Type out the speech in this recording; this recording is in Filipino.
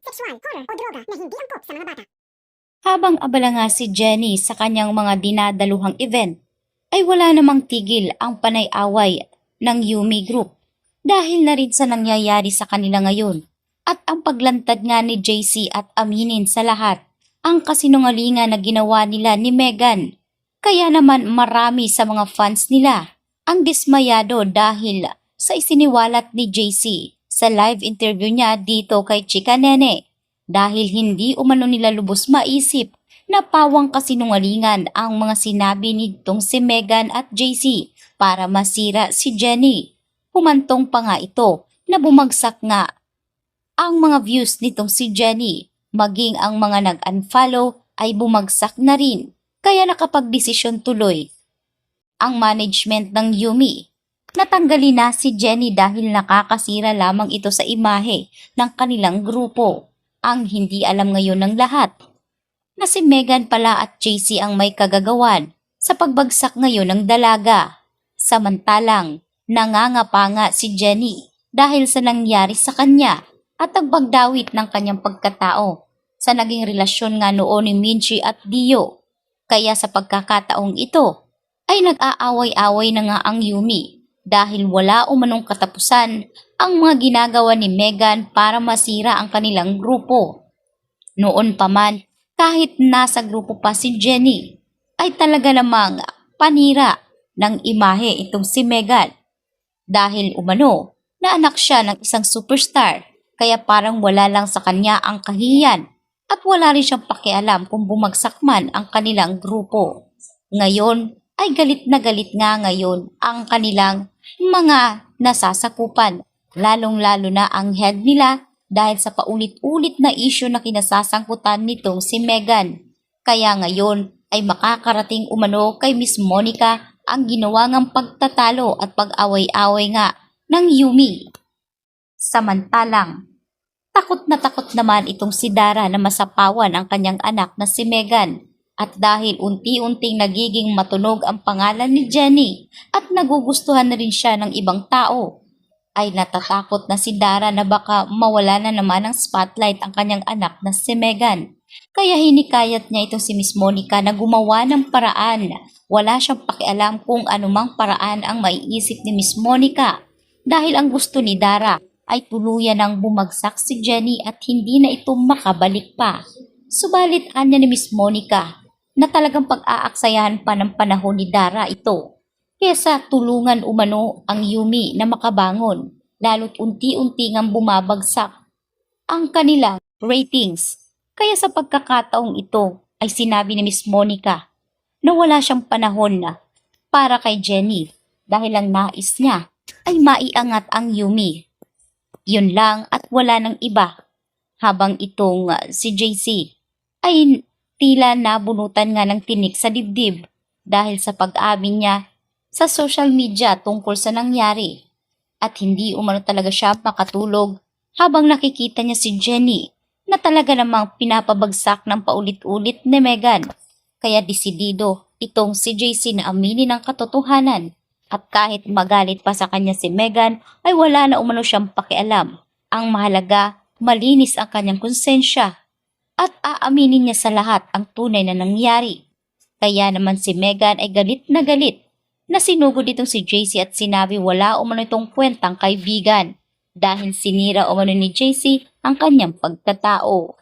sexual, horror o droga na hindi angkop sa mga bata. Habang abala nga si Jenny sa kanyang mga dinadaluhang event, ay wala namang tigil ang panay-away ng Yumi Group dahil na rin sa nangyayari sa kanila ngayon at ang paglantad nga ni JC at aminin sa lahat ang kasinungalingan na ginawa nila ni Megan. Kaya naman marami sa mga fans nila ang dismayado dahil sa isiniwalat ni JC sa live interview niya dito kay Chika Nene dahil hindi umano nila lubos maisip na pawang kasinungalingan ang mga sinabi nitong si Megan at JC para masira si Jenny. Humantong pa nga ito na bumagsak nga ang mga views nitong si Jenny, maging ang mga nag-unfollow ay bumagsak na rin. Kaya nakapagdesisyon tuloy ang management ng Yumi. Natanggalin na si Jenny dahil nakakasira lamang ito sa imahe ng kanilang grupo. Ang hindi alam ngayon ng lahat na si Megan pala at JC ang may kagagawan sa pagbagsak ngayon ng dalaga. Samantalang nangangapa nga si Jenny dahil sa nangyari sa kanya at ang pagdawit ng kanyang pagkatao sa naging relasyon nga noon ni Minji at Dio. Kaya sa pagkakataong ito ay nag-aaway-away na nga ang Yumi dahil wala umanong katapusan ang mga ginagawa ni Megan para masira ang kanilang grupo. Noon pa man, kahit nasa grupo pa si Jenny, ay talaga namang panira ng imahe itong si Megan. Dahil umano na anak siya ng isang superstar, kaya parang wala lang sa kanya ang kahihiyan at wala rin siyang pakialam kung bumagsak man ang kanilang grupo. Ngayon ay galit na galit nga ngayon ang kanilang mga nasasakupan, lalong-lalo na ang head nila dahil sa paulit-ulit na issue na kinasasangkutan nitong si Megan. Kaya ngayon ay makakarating umano kay Miss Monica ang ginawa ngang pagtatalo at pag-away-away nga ng Yumi. Samantalang, takot naman itong si Dara na masapawan ang kanyang anak na si Megan. At dahil unti-unting nagiging matunog ang pangalan ni Jenny at nagugustuhan na rin siya ng ibang tao, ay natatakot na si Dara na baka mawala na naman ng spotlight ang kanyang anak na si Megan. Kaya hinikayat niya itong si Miss Monica na gumawa ng paraan. Wala siyang pakialam kung anumang paraan ang maiisip ni Miss Monica dahil ang gusto ni Dara ay tuluyan ng bumagsak si Jenny at hindi na ito makabalik pa. Subalit anya ni Miss Monica na talagang pag-aaksayahan pa ng panahon ni Dara ito kesa tulungan umano ang Yumi na makabangon lalo't unti-unti ngang bumabagsak ang kanilang ratings. Kaya sa pagkakataong ito ay sinabi ni Miss Monica na wala siyang panahon na para kay Jenny dahil ang nais niya ay maiangat ang Yumi. Yun lang at wala ng iba. Habang itong si JC ay tila nabunutan nga ng tinik sa dibdib dahil sa pag-amin niya sa social media tungkol sa nangyari. At hindi umano talaga siya makatulog habang nakikita niya si Jenny na talaga namang pinapabagsak ng paulit-ulit ni Megan. Kaya desidido itong si JC na aminin ang katotohanan. At kahit magalit pa sa kanya si Megan ay wala na umano siyang pakialam. Ang mahalaga, malinis ang kanyang konsensya at aaminin niya sa lahat ang tunay na nangyari. Kaya naman si Megan ay galit na sinugod itong si JC at sinabi wala umano itong kwentang kaibigan dahil sinira umano ni JC ang kanyang pagkatao.